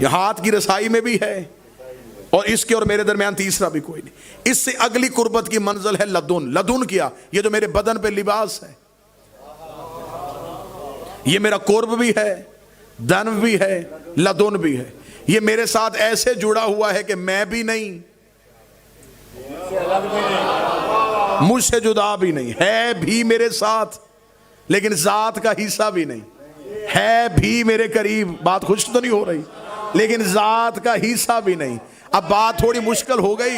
یہ ہاتھ کی رسائی میں بھی ہے اور اس کے اور میرے درمیان تیسرا بھی کوئی نہیں۔ اس سے اگلی قربت کی منزل ہے لدن۔ لدن کیا؟ یہ جو میرے بدن پہ لباس ہے، یہ میرا قرب بھی ہے، دن بھی ہے، لدن بھی ہے۔ یہ میرے ساتھ ایسے جڑا ہوا ہے کہ میں بھی نہیں، مجھ سے جدا بھی نہیں، ہے بھی میرے ساتھ لیکن ذات کا حصہ بھی نہیں، ہے بھی میرے قریب، بات خوش تو نہیں ہو رہی، لیکن ذات کا حصہ بھی نہیں۔ اب بات تھوڑی مشکل ہو گئی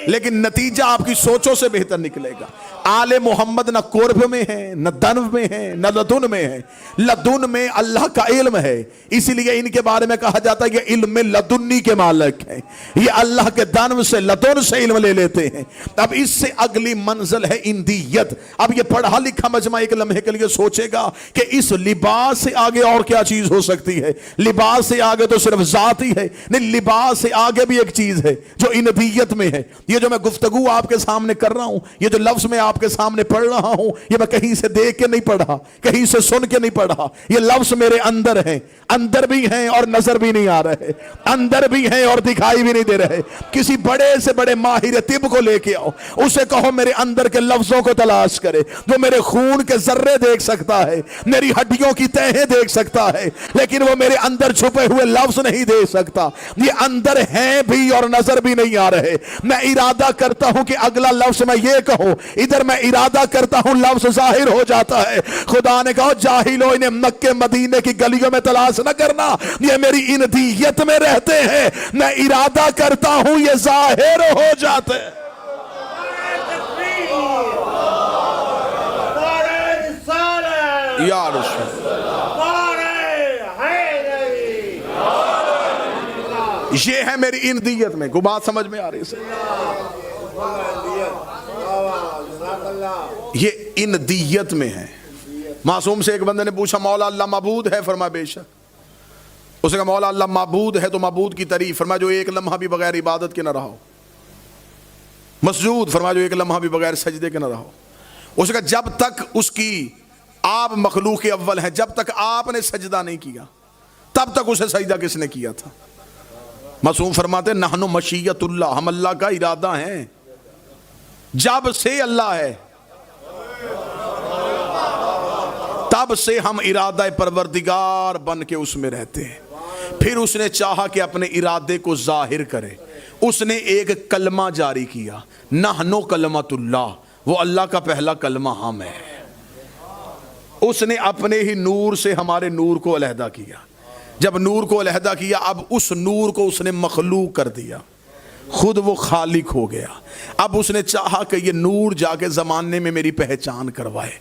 لیکن نتیجہ آپ کی سوچوں سے بہتر نکلے گا۔ آل محمد نہ قرب میں ہے، نہ دنو میں ہے، نہ لدن میں ہے۔ لدن میں اللہ کا علم ہے، اسی لیے ان کے بارے میں کہا جاتا ہے یہ علم لدنی کے مالک ہیں، یہ اللہ کے دنو سے لدن سے علم لے لیتے ہیں۔ اب اس سے اگلی منزل ہے اندیت۔ اب یہ پڑھا لکھا مجمع ایک لمحے کے لیے سوچے گا کہ اس لباس سے آگے اور کیا چیز ہو سکتی ہے۔ لباس سے آگے تو صرف ذات ہی ہے، نہیں، لباس سے آگے بھی ایک چیز ہے جو اندیت میں ہے۔ یہ جو میں گفتگو آپ کے سامنے کر رہا ہوں، یہ جو لفظ میں آپ کے سامنے پڑھ رہا ہوں، یہ میں کہیں سے دیکھ کے نہیں پڑھا، کہیں سے سن کے نہیں پڑھا، یہ لفظ میرے اندر ہیں، اندر بھی ہیں اور نظر بھی نہیں آ رہے، اندر بھی ہیں اور دکھائی بھی نہیں دے رہے۔ کسی بڑے سے بڑے ماہر طب کو لے کے آؤ، اسے کہو میرے اندر کے لفظوں کو تلاش کرے، جو میرے خون کے ذرے دیکھ سکتا ہے، میری ہڈیوں کی تہیں دیکھ سکتا ہے، لیکن وہ میرے اندر چھپے ہوئے لفظ نہیں دیکھ سکتا۔ یہ اندر ہیں بھی اور نظر بھی نہیں آ رہے۔ میں ارادہ کرتا ہوں کہ اگلا لفظ میں یہ کہوں، ادھر میں ارادہ کرتا ہوں لفظ ظاہر ہو جاتا ہے۔ خدا نے کہا جاہلو انہیں مکے مدینے کی گلیوں میں تلاش نہ کرنا، یہ میری اندیت میں رہتے ہیں، میں ارادہ کرتا ہوں یہ ظاہر ہو جاتے ہیں۔ یا رسول یہ ہے میری اندیت میں۔ کو بات سمجھ میں آ رہی ہے؟ یہ اندیت میں ہے۔ معصوم سے ایک بندے نے پوچھا مولا اللہ معبود ہے؟ فرمایا بے شک۔ اس نے کہا مولا اللہ معبود ہے تو معبود کی تعریف؟ فرمایا جو ایک لمحہ بھی بغیر عبادت کے نہ رہا ہو۔ مسجود؟ فرمایا جو ایک لمحہ بھی بغیر سجدے کے نہ رہا ہو۔ اس نے کہا جب تک اس کی آپ مخلوق اول ہیں، جب تک آپ نے سجدہ نہیں کیا تب تک اسے سجدہ کس نے کیا تھا؟ معصوم فرماتے ہیں نحن مشیت اللہ، ہم اللہ کا ارادہ ہیں، جب سے اللہ ہے تب سے ہم ارادہ پروردگار بن کے اس میں رہتے ہیں۔ پھر اس نے چاہا کہ اپنے ارادے کو ظاہر کرے، اس نے ایک کلمہ جاری کیا، نحن کلمۃ اللہ، وہ اللہ کا پہلا کلمہ ہم ہے۔ اس نے اپنے ہی نور سے ہمارے نور کو علیحدہ کیا، جب نور کو علیحدہ کیا اب اس نور کو اس نے مخلوق کر دیا، خود وہ خالق ہو گیا۔ اب اس نے چاہا کہ یہ نور جا کے زمانے میں میری پہچان کروائے۔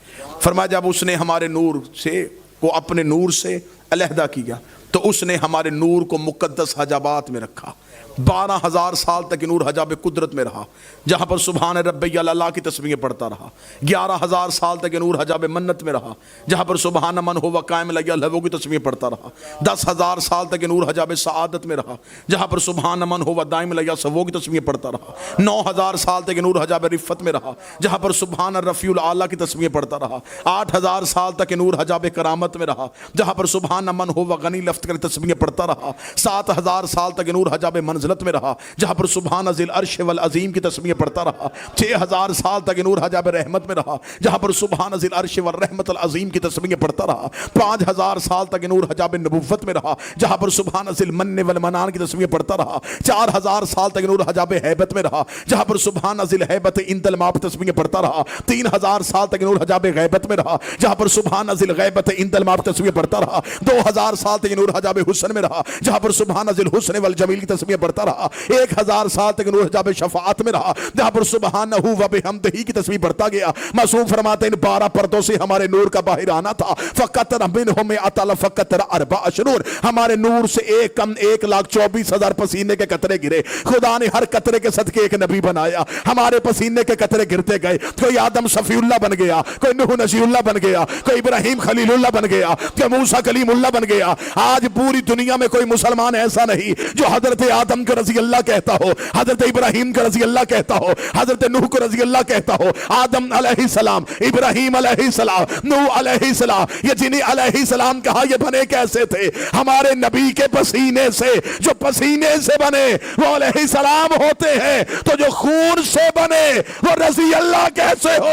فرمایا جب اس نے ہمارے نور سے کو اپنے نور سے علیحدہ کیا تو اس نے ہمارے نور کو مقدس حجابات میں رکھا۔ 12,000 سال تک نور حجاب قدرت میں رہا، جہاں پر سبحان ربی اللہ کی تسبیحیں پڑھتا رہا۔ 11,000 سال تک نور حجاب منت میں رہا، جہاں پر سبحان من ہوا قائم لگیا لہو کی تسبیحیں پڑھتا رہا۔ 10,000 سال تک نور حجاب سعادت میں رہا، جہاں پر سبحان من ہوا دائم لگیا سبو کی تسبیحیں پڑھتا رہا۔ 9,000 سال تک نور حجاب رفت میں رہا، جہاں پر سبحان رفیع الاعلیٰ کی تسبیحیں پڑھتا رہا۔ 8,000 سال تک نور حجاب کرامت میں رہا، جہاں پر سبحان من ہوا غنی لفظ کی تسبیحیں پڑھتا رہا۔ 7,000 سال تک نور حجاب منزلت میں رہا، جہاں پر سبحان ذی العرش والعظیم کی تسبیحیں پڑھتا رہا۔ 6,000 سال تک نور حجاب رحمت میں رہا، جہاں پر سبحان ذی العرش والرحمت العظیم کی تسبیحیں پڑھتا رہا۔ 5,000 سال تک نور حجاب نبوت میں رہا، جہاں پر سبحان ذی المن والمنان کی تسبیحیں پڑھتا رہا۔ 4,000 سال تک نور حجاب ہیبت میں رہا، جہاں پر سبحان ذی الہیبت عند الموت تسبیحیں پڑھتا رہا۔ 3,000 سال تک نور حجاب غیبت میں رہا، جہاں پر سبحان ذی الغیبت عند الموت تسبیحیں پڑھتا رہا۔ 2,000 سال تک نور حجاب حسن میں رہا، جہاں پر سبحان ذی الحسن والجمیل کی تسبیحیں پڑھتا رہا۔ 1,000 سال تک نور حجاب شفاعت میں رہا، جہاں پر سبحانہ و بحمدہ کی تسبیح پڑھتا گیا۔ معصوم فرماتے ہیں ان 12 پردوں سے ہمارے نور کا باہر آنا تھا۔ فقطر منہم اطل فقطر 4 اشرور، ہمارے نور سے 1,24,000 پسینے کے قطرے گرے۔ خدا نے ہر قطرے کے صدقے ایک نبی بنایا، ہمارے پسینے کے قطرے گرتے گئے۔ کوئی آدم صفی اللہ بن گیا، کوئی نوح نجی اللہ بن گیا، کوئی ابراہیم خلیل اللہ بن گیا، کوئی موسیٰ کلیم اللہ بن گیا۔ آج پوری دنیا میں کوئی مسلمان ایسا نہیں جو حضرت آدم کو رضی اللہ کہتا ہو، حضرت ابراہیم کو رضی اللہ کہتا ہو، حضرت نوح کو رضی اللہ کہتا ہو، آدم علیہ السلام، ابراہیم علیہ السلام، نوح علیہ السلام، یہ جنہیں علیہ السلام کہا یہ بنے کیسے تھے؟ ہمارے نبی کے پسینے سے، جو پسینے سے بنے وہ علیہ السلام ہوتے ہیں، تو جو خون سے بنے وہ رضی اللہ کیسے ہو؟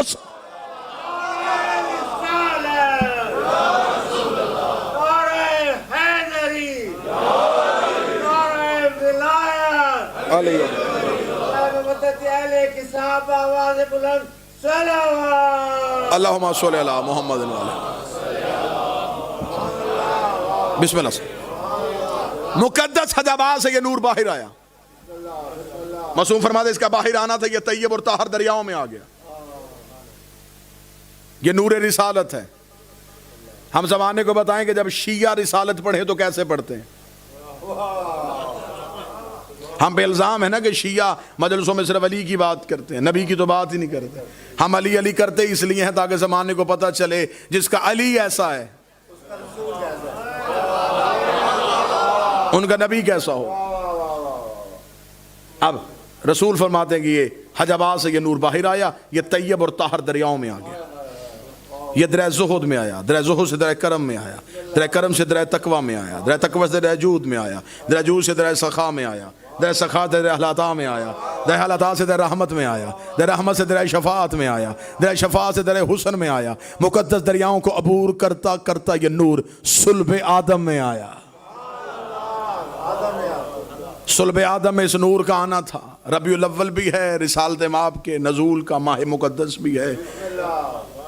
اللہم صلی علی محمد بسم اللہ سے مقدس حجابات سے یہ نور باہر آیا. معصوم فرماتے اس کا باہر آنا تھا، یہ طیب اور طاہر دریاؤں میں آ گیا. یہ نور رسالت ہے. ہم زمانے کو بتائیں کہ جب شیعہ رسالت پڑھے تو کیسے پڑھتے ہیں. ہم پہ الزام ہے نا کہ شیعہ مجلسوں میں صرف علی کی بات کرتے ہیں، نبی کی تو بات ہی نہیں کرتے. ہم علی علی کرتے اس لیے ہیں تاکہ زمانے کو پتہ چلے جس کا علی ایسا ہے ان کا نبی کیسا ہو. اب رسول فرماتے ہیں کہ یہ حجابات سے یہ نور باہر آیا، یہ طیب اور طاہر دریاؤں میں آ گیا. یہ درہ زہد میں آیا، درہ زہد سے درہ کرم میں آیا، درہ کرم سے درہ تقوی میں آیا، درہ تقوی سے درہ جود میں آیا، درہ جود سے درہ سخا میں آیا، درہ سخا سے درہ حلاتا میں آیا، درہ حلاتا سے درہ رحمت میں آیا، درہ رحمت سے درہ شفاعت میں آیا، درہ شفاعت سے درہ حسن میں آیا. مقدس دریاؤں کو عبور کرتا کرتا یہ نور صلب آدم میں آیا. صلب آدم میں اس نور کا آنا تھا. ربیع الاول بھی ہے، رسالت مآب کے نزول کا ماہ مقدس بھی ہے.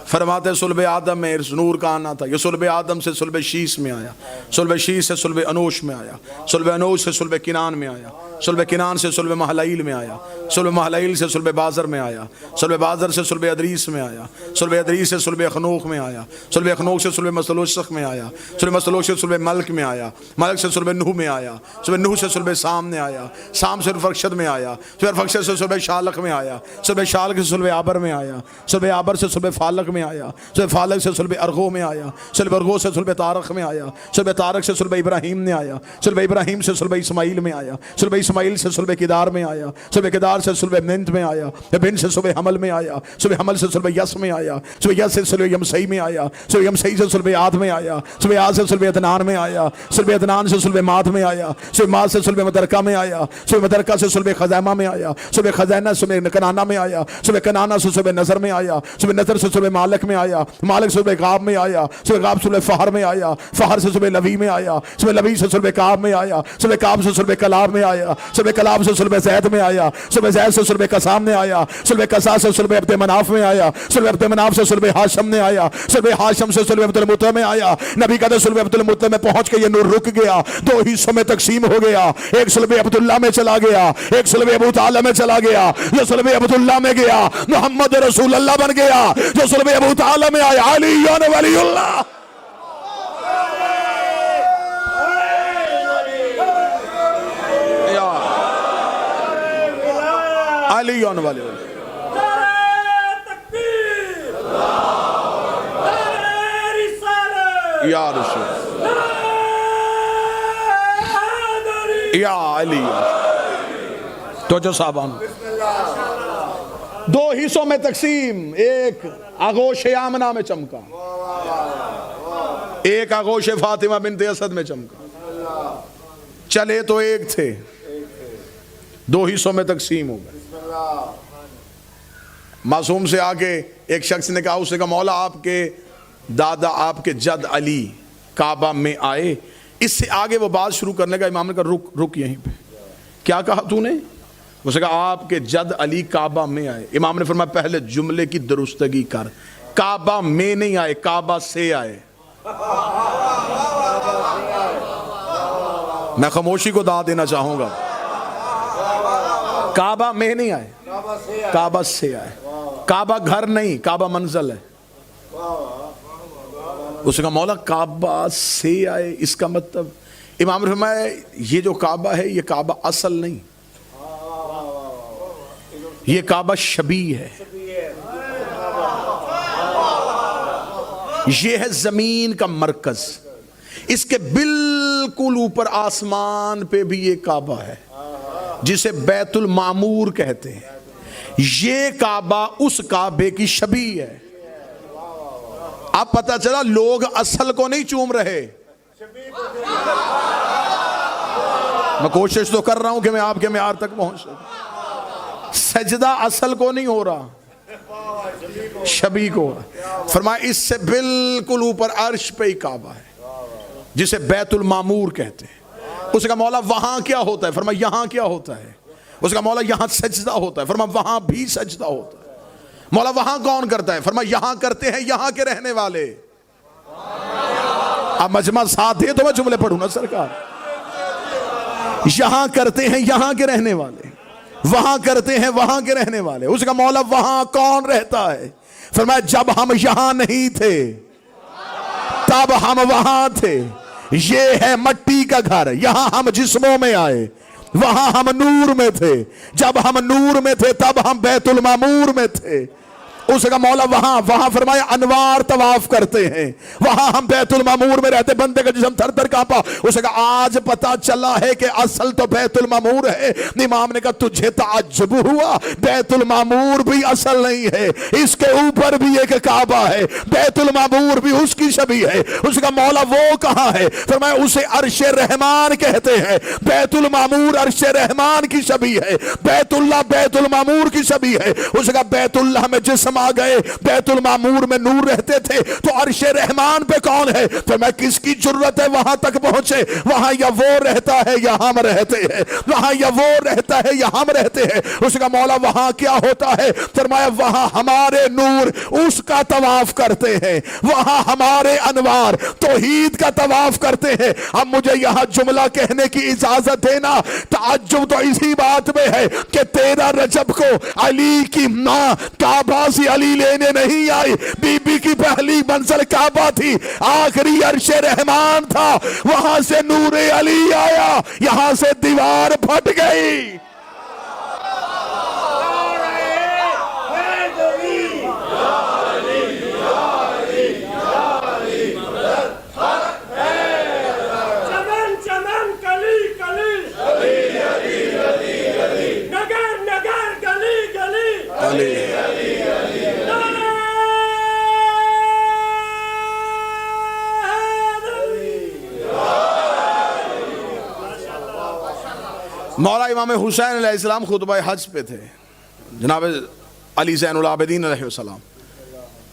فرماتے صلب آدم میں اس نور کا آنا تھا. یہ صلب آدم سے صلب شیس میں آیا، صلب شیس سے صلب انوش میں آیا، صلب انوش سے صلب کنان میں آیا، صلب کنان سے صلب محلائیل میں آیا، صلب محلائیل سے صلب بازر میں آیا، صلب بازر سے صلب ادریس میں آیا، صلب ادریس سے صلب اخنوخ میں آیا، صلب اخنوخ سے صلب مسلوشخ میں آیا، صلب مسلوش سے صلب ملک میں آیا، ملک سے صلب نوح میں آیا، صلب نوح سے صلب سام میں آیا، سام سے فرخشد میں آیا، فرخشد سے صلب شالق میں آیا، صلب شالق سے صلب عبر میں آیا، صلب عبر سے صلب فالق میں آیا، صلب فالق سے صلب ارغو میں آیا، صلب ارغو سے صلب طارق میں آیا، صلب طارق سے صلب ابراہیم میں آیا، صلب ابراہیم سے صلب اسماعیل میں آیا، صلب اسماعیل سے صلب کدار میں آیا، صلب کدار سے صلب منت میں آیا، بنت سے صلب حمل میں آیا، صلب حمل سے صلب یس میں آیا، صلب یس سے صلب یمسئی میں آیا، صلب یمسئی سے صلب عاد میں آیا، صلب عاد سے صلب عدنان میں آیا، صلب عدنان سے صلب مات میں آیا، صلب مات سے صلب مدرکہ میں آیا، صلب مدرکہ سے صلب خزیمہ میں آیا، صلب خزینہ سے صلب کنانہ میں آیا، صلب کنانہ سے صلب نظر میں آیا، صلب نظر سے صلب مالک میں آیا، مالک سے صلب غاب میں آیا، صلب غاب صلب فہر میں آیا، فہر سے صلب لوی میں آیا، صلب لوی سے صلب کعب میں آیا، صلب کعب سے صلب کلاب میں آیا، صلب کلاب سے صلب زید میں آیا، صلب زید سے صلب قسام میں آیا، صلب قسام سے صلب عبد مناف میں آیا، صلب عبد مناف سے صلب ہاشم میں آیا، صلب ہاشم سے صلب عبد المطلب میں آیا. نبی کہتے صلب عبد المطلب میں پہنچ کے یہ نور رک گیا، دو حصوں میں تقسیم ہو گیا. ایک صلب عبداللہ میں چلا گیا، ایک صلب ابو طالب میں چلا گیا. جو صلب عبداللہ میں گیا محمد رسول اللہ بن گیا، جو صلب ابو طالب میں آیا علی ولی اللہ. علی ولی اللہ. یا رسول یا علی. تو جو صاحبان دو حصوں میں تقسیم، ایک آغوش آمنہ میں چمکا، ایک آغوش فاطمہ بنت اسد میں چمکا. چلے تو ایک تھے، دو حصوں میں تقسیم ہو گئے. معصوم سے آگے ایک شخص نے کہا، اس نے کہا مولا آپ کے دادا آپ کے جد علی کعبہ میں آئے. اس سے آگے وہ بات شروع کرنے کا امام نے کہا رک یہیں پہ. کیا کہا تو نے؟ اس نے کہا آپ کے جد علی کعبہ میں آئے. امام نے فرمایا پہلے جملے کی درستگی کر، کعبہ میں نہیں آئے، کعبہ سے آئے. میں خاموشی کو داد دینا چاہوں گا. کعبہ میں نہیں آئے، کعبہ سے آئے. کعبہ گھر نہیں، کعبہ منزل ہے. اس نے کہا مولا کعبہ سے آئے، اس کا مطلب امام نے فرمایا یہ جو کعبہ ہے یہ کعبہ اصل نہیں، یہ کعبہ شبیہ ہے. یہ ہے زمین کا مرکز، اس کے بالکل اوپر آسمان پہ بھی یہ کعبہ ہے. جسے بیت المعمور کہتے ہیں، یہ کعبہ اس کعبے کی شبیہ ہے۔ اب پتہ چلا لوگ اصل کو نہیں چوم رہے۔ میں کوشش تو کر رہا ہوں کہ میں آپ کے معیار تک پہنچ سکوں۔ سجدہ اصل کو نہیں ہو رہا، شبیہ کو۔ فرمایا اس سے بالکل اوپر عرش پہ ہی کعبہ ہے جسے بیت المعمور کہتے ہیں۔ اس کا مولا وہاں کیا ہوتا ہے؟ فرمایا یہاں کیا ہوتا ہے؟ اس کا مولا یہاں سجدہ ہوتا ہے۔ فرمایا وہاں بھی سجدہ ہوتا ہے۔ مولا وہاں کون کرتا ہے؟ فرمایا یہاں کرتے ہیں یہاں کے رہنے والے۔ اب مجمع ساتھ دے تو میں جملے پڑھوں نا سرکار۔ یہاں کرتے ہیں یہاں کے رہنے والے، وہاں کرتے ہیں وہاں کے رہنے والے۔ اس کا مولا وہاں کون رہتا ہے؟ فرمایا جب ہم یہاں نہیں تھے تب ہم وہاں تھے۔ یہ ہے مٹی کا گھر، یہاں ہم جسموں میں آئے، وہاں ہم نور میں تھے۔ جب ہم نور میں تھے تب ہم بیت المعمور میں تھے۔ اس کا مولا وہاں فرمایا انوار طواف کرتے ہیں، وہاں ہم بیت المعمور میں رہتے۔ بندے کا جسم تھر تھر کانپا۔ اس کا آج پتا چلا ہے کہ اصل تو بیت المعمور ہے۔ امام نے کہا تجھے تعجب ہوا، بیت المعمور بھی اصل نہیں ہے، اس کے اوپر بھی ایک کعبہ ہے، بیت المعمور بھی اس کی شبیہ ہے۔ اس کا مولا وہ کہاں ہے؟ فرمایا اسے عرش رحمان کہتے ہیں، بیت المعمور عرش رحمان کی شبیہ ہے، بیت اللہ بیت المعمور کی شبیہ ہے۔ اس کا بیت اللہ میں جسم آ گئے، بیت المعمور میں نور رہتے تھے، تو عرش رحمان پہ کون ہے؟ فرمایا کس کی جرت ہے وہاں تک پہنچے؟ وہاں یا وہ رہتا ہے یا ہم رہتے ہیں، وہاں یا وہ رہتا ہے یا ہم رہتے ہیں۔ اس کا مولا وہاں کیا ہوتا ہے؟ فرمایا وہاں ہمارے نور اس کا طواف کرتے ہیں، وہاں ہمارے انوار توحید کا طواف کرتے ہیں۔ اب مجھے یہاں جملہ کہنے کی اجازت دینا، تعجب تو اسی بات میں ہے کہ 13 رجب کو علی کی ماں کعبہ سے علی لینے نہیں آئی، بی بی کی پہلی منزل کعبہ تھی، آخری عرش رحمان تھا، وہاں سے نور علی آیا، یہاں سے دیوار پھٹ گئی۔ مولا امام حسین علیہ السلام خطبہ حج پہ تھے، جناب علی زین العابدین علیہ السلام۔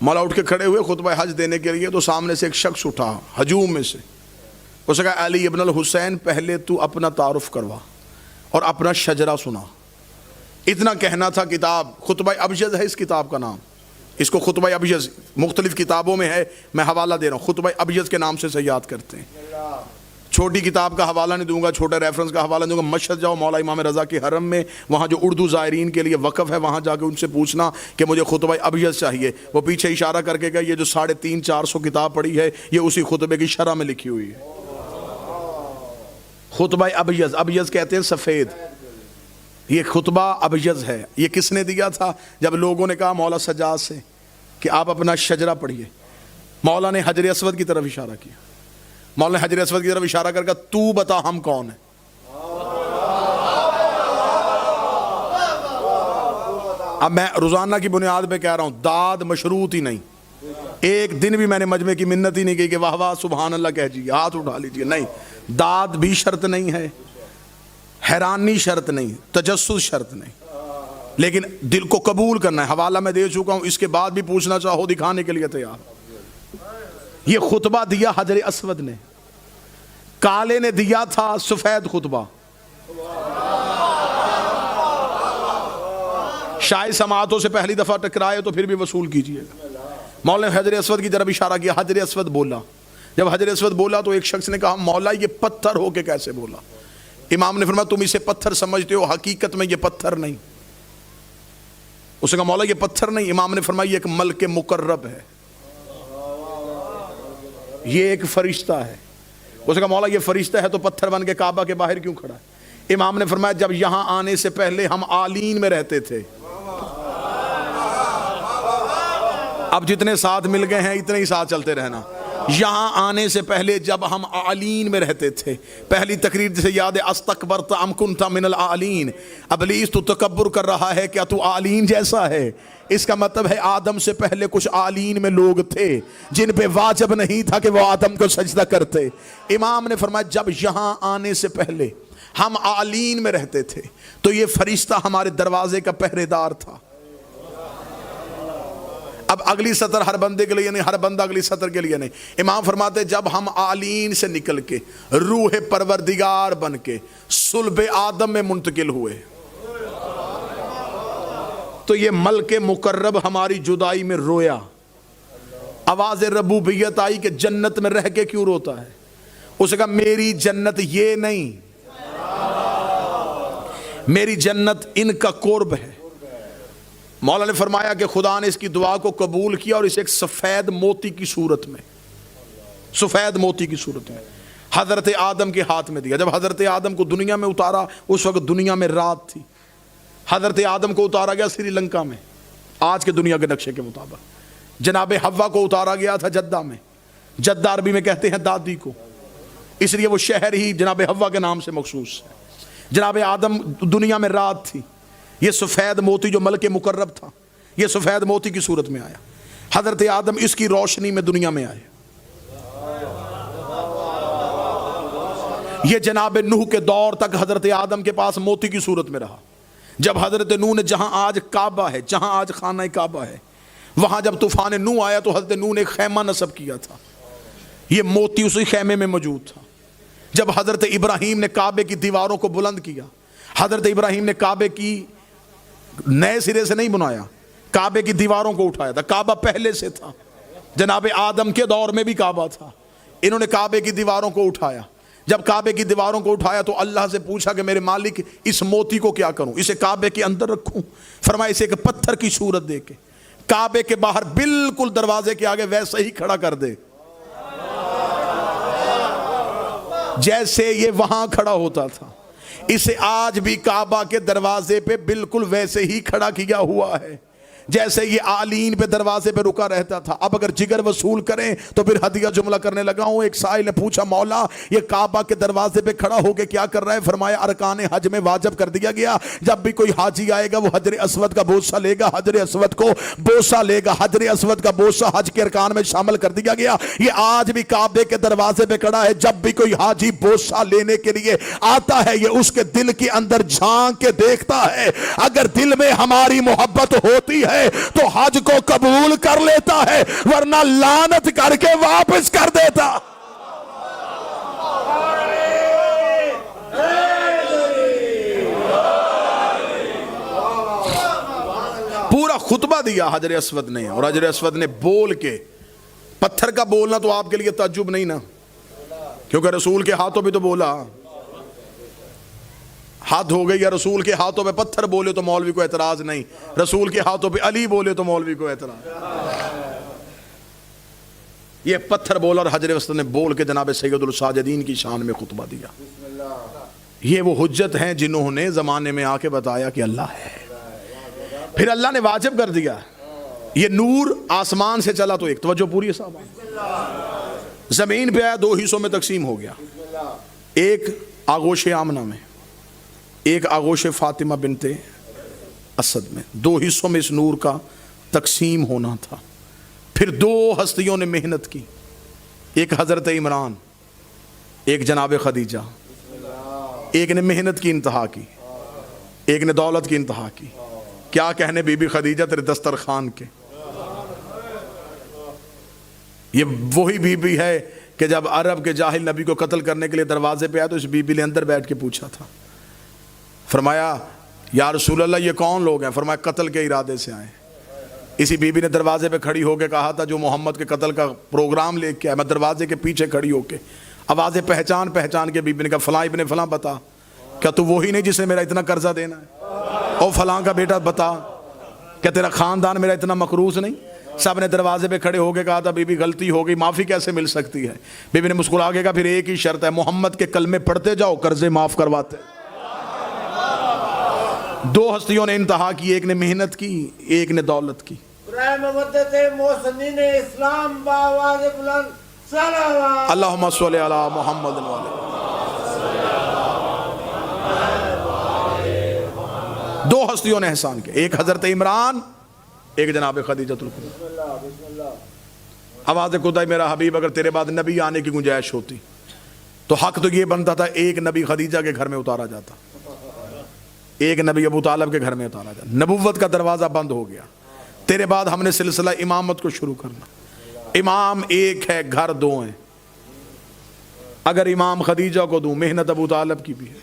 مولا اٹھ کے کھڑے ہوئے خطبہ حج دینے کے لیے، تو سامنے سے ایک شخص اٹھا ہجوم میں سے۔ اس نے کہا علی ابن الحسین پہلے تو اپنا تعارف کروا اور اپنا شجرہ سنا۔ اتنا کہنا تھا۔ کتاب خطبہ ابجز ہے اس کتاب کا نام، اس کو خطبہ ابجز مختلف کتابوں میں ہے، میں حوالہ دے رہا ہوں، خطبہ ابجز کے نام سے یاد کرتے ہیں۔ چھوٹی کتاب کا حوالہ نہیں دوں گا، چھوٹے ریفرنس کا حوالہ دوں گا۔ مشہد جاؤ مولا امام رضا کے حرم میں، وہاں جو اردو زائرین کے لیے وقف ہے، وہاں جا کے ان سے پوچھنا کہ مجھے خطبہ ابجز چاہیے۔ وہ پیچھے اشارہ کر کے گئے، یہ جو 350-400 کتاب پڑھی ہے یہ اسی خطبے کی شرح میں لکھی ہوئی ہے۔ خطبہ ابجز، ابجز کہتے ہیں سفید، یہ خطبہ ابجز ہے۔ یہ کس نے دیا تھا؟ جب لوگوں نے کہا مولا سجاد سے کہ آپ اپنا شجرہ پڑھیے، مولا نے حجر اسود کی طرف اشارہ کیا۔ مولا نے حجر اسود کی طرف اشارہ کر کے تو بتا ہم کون ہیں۔ اب میں روزانہ کی بنیاد پہ کہہ رہا ہوں، داد مشروط ہی نہیں۔ ایک دن بھی میں نے مجمع کی منت ہی نہیں کی کہ واہ واہ سبحان اللہ کہہ ہاتھ اٹھا لیجیے، نہیں۔ داد بھی شرط نہیں ہے، حیرانی شرط نہیں، تجسس شرط نہیں، لیکن دل کو قبول کرنا ہے۔ حوالہ میں دے چکا ہوں، اس کے بعد بھی پوچھنا چاہو دکھانے کے لیے تیار۔ یہ خطبہ دیا حجر اسود نے، کالے نے دیا تھا سفید خطبہ۔ شاید سماعتوں سے پہلی دفعہ ٹکرائے تو پھر بھی وصول کیجئے گا۔ مولا نے حجر اسود کی طرف اشارہ کیا، حجر اسود بولا۔ جب حجر اسود بولا تو ایک شخص نے کہا مولا یہ پتھر ہو کے کیسے بولا؟ امام نے فرمایا تم اسے پتھر سمجھتے ہو، حقیقت میں یہ پتھر نہیں۔ اس نے کہا مولا یہ پتھر نہیں۔ امام نے فرمایا یہ ایک ملک مقرب ہے، یہ ایک فرشتہ ہے۔ اس نے کہا مولا یہ فرشتہ ہے تو پتھر بن کے کعبہ کے باہر کیوں کھڑا ہے؟ امام نے فرمایا جب یہاں آنے سے پہلے ہم آلین میں رہتے تھے، اب جتنے ساتھ مل گئے ہیں اتنے ہی ساتھ چلتے رہنا۔ یہاں آنے سے پہلے جب ہم اعلین میں رہتے تھے، پہلی تقریر سے یاد ہے، استکبرت ام کنت من الاعلین، ابلیس تو تکبر کر رہا ہے، کیا تو اعلین جیسا ہے؟ اس کا مطلب ہے آدم سے پہلے کچھ اعلین میں لوگ تھے جن پہ واجب نہیں تھا کہ وہ آدم کو سجدہ کرتے۔ امام نے فرمایا جب یہاں آنے سے پہلے ہم اعلین میں رہتے تھے تو یہ فرشتہ ہمارے دروازے کا پہرے دار تھا۔ اب اگلی سطر ہر بندے کے لیے نہیں، ہر بندہ اگلی سطر کے لیے نہیں۔ امام فرماتے جب ہم اعلین سے نکل کے روح پروردگار بن کے صلب آدم میں منتقل ہوئے تو یہ ملک مقرب ہماری جدائی میں رویا، آواز ربوبیت آئی کہ جنت میں رہ کے کیوں روتا ہے؟ اس نے کہا میری جنت یہ نہیں، میری جنت ان کا قرب ہے۔ مولا نے فرمایا کہ خدا نے اس کی دعا کو قبول کیا اور اسے ایک سفید موتی کی صورت میں، سفید موتی کی صورت میں حضرت آدم کے ہاتھ میں دیا۔ جب حضرت آدم کو دنیا میں اتارا اس وقت دنیا میں رات تھی۔ حضرت آدم کو اتارا گیا سری لنکا میں، آج کے دنیا کے نقشے کے مطابق۔ جناب حوا کو اتارا گیا تھا جدہ میں، جدہ عربی میں کہتے ہیں دادی کو، اس لیے وہ شہر ہی جناب حوا کے نام سے مخصوص ہے۔ جناب آدم دنیا میں رات تھی، یہ سفید موتی جو ملک مقرب تھا یہ سفید موتی کی صورت میں آیا۔ حضرت آدم اس کی روشنی میں دنیا میں آئے۔ یہ جناب نوح کے دور تک حضرت آدم کے پاس موتی کی صورت میں رہا۔ جب حضرت نوح نے جہاں آج کعبہ ہے، جہاں آج خانہ کعبہ ہے، وہاں جب طوفان نوح آیا تو حضرت نوح نے ایک خیمہ نصب کیا تھا، یہ موتی اسی خیمے میں موجود تھا۔ جب حضرت ابراہیم نے کعبے کی دیواروں کو بلند کیا، حضرت ابراہیم نے کعبے کی نئے سرے سے نہیں بنایا، کعبے کی دیواروں کو اٹھایا تھا۔ کعبہ پہلے سے تھا، جناب آدم کے دور میں بھی کعبہ تھا، انہوں نے کعبے کی دیواروں کو اٹھایا۔ جب کعبے کی دیواروں کو اٹھایا تو اللہ سے پوچھا کہ میرے مالک اس موتی کو کیا کروں، اسے کعبے کے اندر رکھوں؟ فرمایا اسے ایک پتھر کی صورت دے کے کعبے کے باہر بالکل دروازے کے آگے ویسے ہی کھڑا کر دے جیسے یہ وہاں کھڑا ہوتا تھا۔ اسے آج بھی کعبہ کے دروازے پہ بالکل ویسے ہی کھڑا کیا ہوا ہے جیسے یہ آلین پہ دروازے پہ رکا رہتا تھا۔ اب اگر جگر وصول کریں تو پھر ہدیہ جملہ کرنے لگا ہوں۔ ایک سائل نے پوچھا مولا یہ کعبہ کے دروازے پہ کھڑا ہو کے کیا کر رہا ہے؟ فرمایا ارکان حج میں واجب کر دیا گیا، جب بھی کوئی حاجی آئے گا وہ حجر اسود کا بوسہ لے گا، حجر اسود کو بوسہ لے گا، حجر اسود کا بوسہ حج کے ارکان میں شامل کر دیا گیا۔ یہ آج بھی کعبے کے دروازے پہ کھڑا ہے، جب بھی کوئی حاجی بوسہ لینے کے لیے آتا ہے یہ اس کے دل کے اندر جھانک کے دیکھتا ہے، اگر دل میں ہماری محبت ہوتی ہے تو حج کو قبول کر لیتا ہے، ورنہ لعنت کر کے واپس کر دیتا۔ پورا خطبہ دیا حجر اسود نے، اور حجر اسود نے بول کے، پتھر کا بولنا تو آپ کے لیے تعجب نہیں نا، کیونکہ رسول کے ہاتھوں بھی تو بولا، ہاتھ ہو گئی یا رسول کے ہاتھوں پہ پتھر بولے تو مولوی کو اعتراض نہیں، رسول کے ہاتھوں پہ علی بولے تو مولوی کو اعتراض۔ یہ پتھر بولا اور حجر اسود نے بول کے جناب سید الساجدین کی شان میں خطبہ دیا۔ یہ وہ حجت ہیں جنہوں نے زمانے میں آ کے بتایا کہ اللہ ہے، پھر اللہ نے واجب کر دیا۔ یہ نور آسمان سے چلا تو ایک، توجہ پوری ہے صاحب، زمین پہ آیا دو حصوں میں تقسیم ہو گیا، ایک آغوش آمنہ میں، ایک آغوش فاطمہ بنت اسد میں، دو حصوں میں اس نور کا تقسیم ہونا تھا۔ پھر دو ہستیوں نے محنت کی، ایک حضرت عمران، ایک جناب خدیجہ، ایک نے محنت کی انتہا کی، ایک نے دولت کی انتہا کی۔ کیا کہنے بی بی خدیجہ تیرے دسترخوان کے، یہ وہی بی بی ہے کہ جب عرب کے جاہل نبی کو قتل کرنے کے لیے دروازے پہ آیا تو اس بی بی نے اندر بیٹھ کے پوچھا تھا، فرمایا یا رسول اللہ یہ کون لوگ ہیں؟ فرمایا قتل کے ارادے سے آئے۔ اسی بی بی نے دروازے پہ کھڑی ہو کے کہا تھا جو محمد کے قتل کا پروگرام لے کے آئے، میں دروازے کے پیچھے کھڑی ہو کے آوازیں پہچان کے بی بی نے کہا فلاں ابن فلاں بتا، کیا تو وہی نہیں جسے میرا اتنا قرضہ دینا ہے؟ او فلاں کا بیٹا بتا، کیا تیرا خاندان میرا اتنا مقروض نہیں؟ سب نے دروازے پہ کھڑے ہو کے کہا تھا بی بی غلطی ہو گئی، معافی کیسے مل سکتی ہے؟ بی بی نے مسکرا کے کہا پھر ایک ہی شرط ہے، محمد کے کلمے پڑھتے جاؤ قرضے معاف کرواتے۔ دو ہستیوں نے انتہا کی، ایک نے محنت کی، ایک نے دولت کی۔ محمد محسنین اسلام بآواز بلند اللہم صلی علی محمد دو ہستیوں نے احسان کیا، ایک حضرت عمران، ایک جناب خدیجہ الکبریٰ۔ آواز خدا میرا حبیب اگر تیرے بعد نبی آنے کی گنجائش ہوتی تو حق تو یہ بنتا تھا ایک نبی خدیجہ کے گھر میں اتارا جاتا، ایک نبی ابو طالب کے گھر میں اتارا جاتا۔ نبوت کا دروازہ بند ہو گیا، تیرے بعد ہم نے سلسلہ امامت کو شروع کرنا۔ امام ایک ہے، گھر دو ہیں۔ اگر امام خدیجہ کو دوں محنت ابو طالب کی بھی ہے،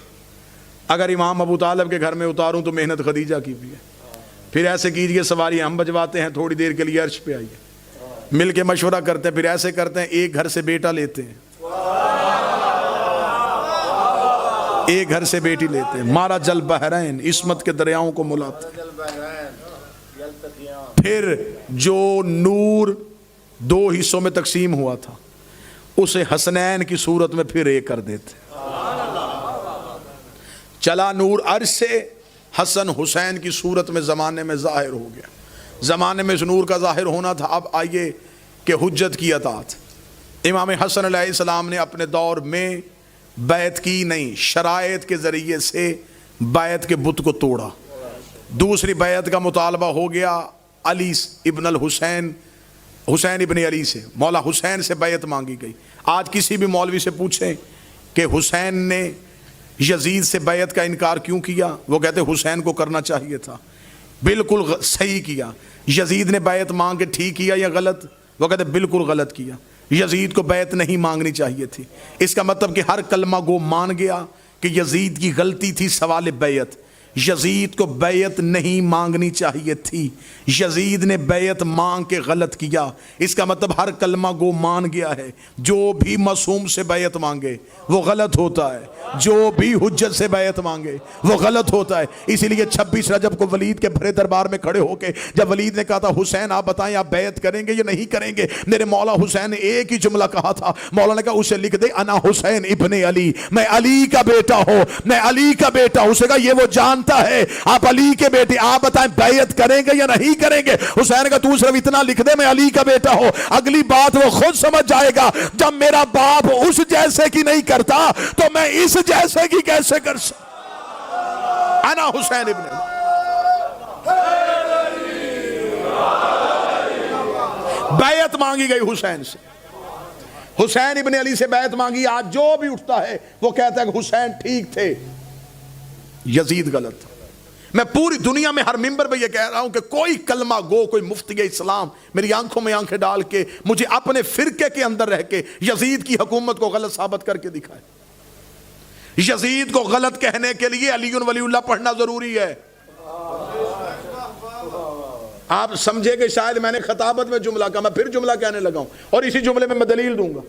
اگر امام ابو طالب کے گھر میں اتاروں تو محنت خدیجہ کی بھی ہے۔ پھر ایسے کیجئے سواری ہم بجواتے ہیں، تھوڑی دیر کے لیے عرش پہ آئیے، مل کے مشورہ کرتے ہیں، پھر ایسے کرتے ہیں ایک گھر سے بیٹا لیتے ہیں، ایک گھر سے بیٹی لیتے ہیں، مارا جل بحرین، عصمت کے دریاؤں کو ملاتے ہیں۔ پھر جو نور دو حصوں میں تقسیم ہوا تھا اسے حسنین کی صورت میں پھر ایک کر دیتے، چلا نور عرش سے حسن حسین کی صورت میں زمانے میں ظاہر ہو گیا۔ زمانے میں اس نور کا ظاہر ہونا تھا، اب آئیے کہ حجت کی اطاعت۔ امام حسن علیہ السلام نے اپنے دور میں بیعت کی نہیں، شرائط کے ذریعے سے بیعت کے بت کو توڑا۔ دوسری بیعت کا مطالبہ ہو گیا علی ابن الحسین، حسین ابن علی سے، مولا حسین سے بیعت مانگی گئی۔ آج کسی بھی مولوی سے پوچھیں کہ حسین نے یزید سے بیعت کا انکار کیوں کیا، وہ کہتے حسین کو کرنا چاہیے تھا، بالکل صحیح کیا۔ یزید نے بیعت مانگ کے ٹھیک کیا یا غلط، وہ کہتے بالکل غلط کیا، یزید کو بیعت نہیں مانگنی چاہیے تھی۔ اس کا مطلب کہ ہر کلمہ گو مان گیا کہ یزید کی غلطی تھی سوال بیعت، یزید کو بیعت نہیں مانگنی چاہیے تھی، یزید نے بیعت مانگ کے غلط کیا۔ اس کا مطلب ہر کلمہ گو مان گیا ہے جو بھی معصوم سے بیعت مانگے وہ غلط ہوتا ہے، جو بھی حجت سے بیعت مانگے وہ غلط ہوتا ہے۔ اسی لیے 26 رجب کو ولید کے بھرے دربار میں کھڑے ہو کے جب ولید نے کہا تھا حسین آپ بتائیں آپ بیعت کریں گے یا نہیں کریں گے، میرے مولا حسین نے ایک ہی جملہ کہا تھا، مولا نے کہا اسے لکھ دے انا حسین ابن علی، میں علی کا بیٹا ہوں، میں علی کا بیٹا ہوں۔ اسے کہا یہ وہ جانتا ہے آپ علی کے بیٹے، آپ بتائیں بیعت کریں گے یا نہیں کریں گے۔ حسین کا تو صرف اتنا لکھ دے میں علی کا بیٹا ہوں، اگلی بات وہ خود سمجھ جائے گا۔ جب میرا باپ اس جیسے کی نہیں کرتا تو میں اس جیسے کی کیسے کر سکتا۔ انا حسین ابن بیعت مانگی گئی حسین سے، حسین ابن علی سے بیعت مانگی۔ آج جو بھی اٹھتا ہے وہ کہتا ہے کہ حسین ٹھیک تھے، یزید غلط تھا۔ میں پوری دنیا میں ہر منبر پہ یہ کہہ رہا ہوں کہ کوئی کلمہ گو، کوئی مفتی اسلام میری آنکھوں میں آنکھیں ڈال کے مجھے اپنے فرقے کے اندر رہ کے یزید کی حکومت کو غلط ثابت کر کے دکھائے۔ یزید کو غلط کہنے کے لیے علی ولی اللہ پڑھنا ضروری ہے۔ آپ سمجھے کہ شاید میں نے خطابت میں جملہ کہا، میں پھر جملہ کہنے لگا ہوں اور اسی جملے میں دلیل دوں گا۔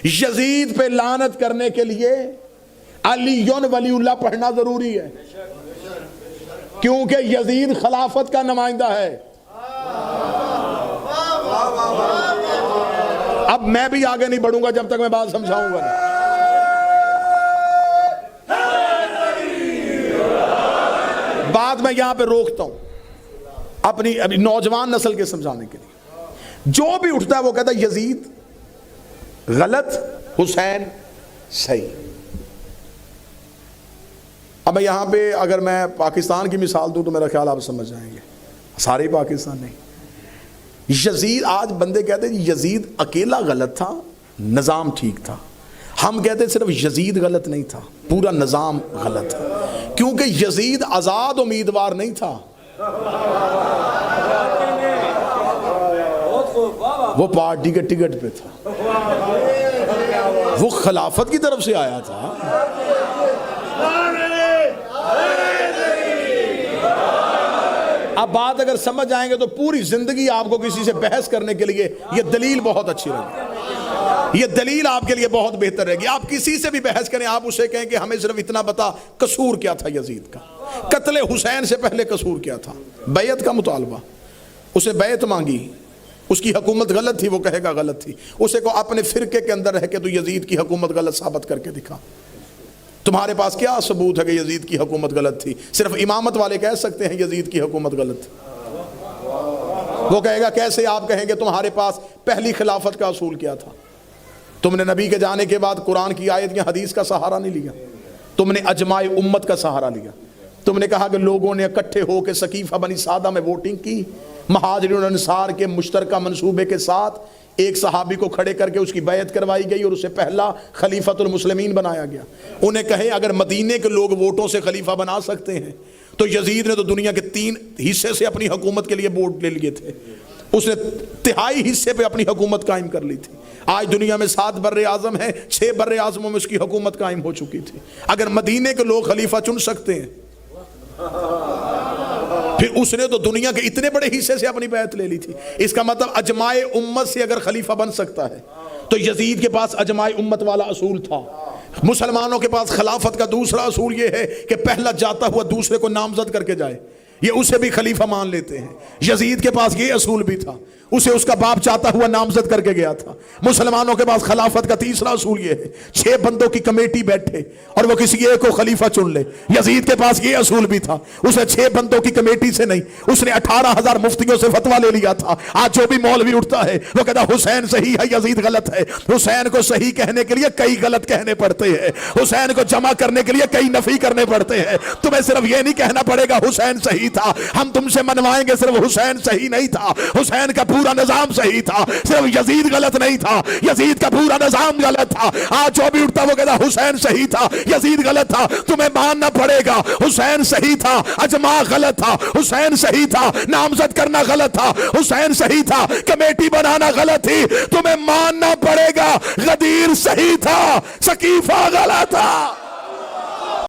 یزید پہ لعنت کرنے کے لیے علی ولی اللہ پڑھنا ضروری ہے، کیونکہ یزید خلافت کا نمائندہ ہے۔ اب میں بھی آگے نہیں بڑھوں گا جب تک میں بات سمجھاؤں گا۔ بات میں یہاں پہ روکتا ہوں اپنی نوجوان نسل کے سمجھانے کے لیے۔ جو بھی اٹھتا ہے وہ کہتا ہے یزید غلط، حسین صحیح۔ اب یہاں پہ اگر میں پاکستان کی مثال دوں تو میرا خیال آپ سمجھ جائیں گے، سارے پاکستان نہیں۔ یزید، آج بندے کہتے ہیں یزید اکیلا غلط تھا، نظام ٹھیک تھا۔ ہم کہتے ہیں صرف یزید غلط نہیں تھا، پورا نظام غلط تھا، کیونکہ یزید آزاد امیدوار نہیں تھا، وہ پارٹی کے ٹکٹ پہ تھا، وہ خلافت کی طرف سے آیا تھا۔ اب بات اگر سمجھ جائیں گے تو پوری زندگی آپ کو کسی سے بحث کرنے کے لیے یہ دلیل بہت اچھی رہے گی، یہ دلیل آپ کے لیے بہت بہتر رہے گی۔ آپ کسی سے بھی بحث کریں، آپ اسے کہیں کہ ہمیں صرف اتنا بتا قصور کیا تھا یزید کا، قتل حسین سے پہلے قصور کیا تھا۔ بیعت کا مطالبہ، اسے بیعت مانگی، اس کی حکومت غلط تھی، وہ کہے گا غلط تھی۔ اسے کو اپنے فرقے کے اندر رہ کے تو یزید کی حکومت غلط ثابت کر کے دکھا۔ تمہارے پاس کیا ثبوت ہے کہ یزید کی حکومت غلط تھی؟ صرف امامت والے کہہ سکتے ہیں یزید کی حکومت غلط تھی۔ وہ کہے گا کیسے آپ کہیں گے تمہارے پاس پہلی خلافت کا اصول کیا تھا؟ تم نے نبی کے جانے کے بعد قرآن کی آیت یا حدیث کا سہارا نہیں لیا، تم نے اجماع امت کا سہارا لیا۔ تم نے کہا کہ لوگوں نے اکٹھے ہو کے سقیفہ بنی سعدہ میں ووٹنگ کی، مہاجرین انصار کے مشترکہ منصوبے کے ساتھ ایک صحابی کو کھڑے کر کے اس کی بیعت کروائی گئی اور اسے پہلا خلیفۃ المسلمین بنایا گیا۔ انہیں کہیں اگر مدینے کے لوگ ووٹوں سے خلیفہ بنا سکتے ہیں تو یزید نے تو دنیا کے 3 حصے سے اپنی حکومت کے لیے ووٹ لے لیے تھے، اس نے 1/3 حصے پہ اپنی حکومت قائم کر لی تھی۔ آج دنیا میں 7 بر اعظم ہیں، 6 بر اعظموں میں اس کی حکومت قائم ہو چکی تھی۔ اگر مدینے کے لوگ خلیفہ چن سکتے ہیں پھر اس نے تو دنیا کے اتنے بڑے حصے سے اپنی بیعت لے لی تھی۔ اس کا مطلب اجماع امت سے اگر خلیفہ بن سکتا ہے تو یزید کے پاس اجماع امت والا اصول تھا۔ مسلمانوں کے پاس خلافت کا دوسرا اصول یہ ہے کہ پہلا جاتا ہوا دوسرے کو نامزد کر کے جائے، یہ اسے بھی خلیفہ مان لیتے ہیں۔ یزید کے پاس یہ اصول بھی تھا، اسے اس کا باپ چاہتا ہوا نامزد کر کے گیا تھا۔ مسلمانوں کے پاس خلافت کا تیسرا اصول یہ ہے 6 بندوں کی کمیٹی بیٹھے اور وہ کسی ایک کو خلیفہ چن لے۔ یزید کے پاس یہ اصول بھی تھا، اسے 6 بندوں کی کمیٹی سے نہیں، اس نے 18,000 مفتیوں سے فتویٰ لے لیا تھا۔ آج جو بھی مولوی اٹھتا ہے وہ کہتا حسین صحیح ہے یزید غلط ہے۔ حسین کو صحیح کہنے کے لیے کئی غلط کہنے پڑتے ہیں، حسین کو جمع کرنے کے لیے کئی نفی کرنے پڑتے ہیں۔ تمہیں صرف یہ نہیں کہنا پڑے گا حسین صحیح تھا، ہم تم سے منوائیں گے صرف حسین صحیح نہیں تھا، حسین کا پورا نظام صحیح تھا، صرف یزید غلط نہیں تھا، یزید کا پورا نظام غلط تھا۔ آج جو بھی اٹھتا وہ کہتا حسین صحیح تھا یزید غلط تھا، تمہیں ماننا پڑے گا حسین صحیح تھا، اجماع غلط تھا، حسین صحیح تھا، نامزد کرنا غلط تھا، حسین صحیح تھا، کمیٹی بنانا غلط تھی، تمہیں ماننا پڑے گا غدیر صحیح تھا، سقیفہ غلط تھا۔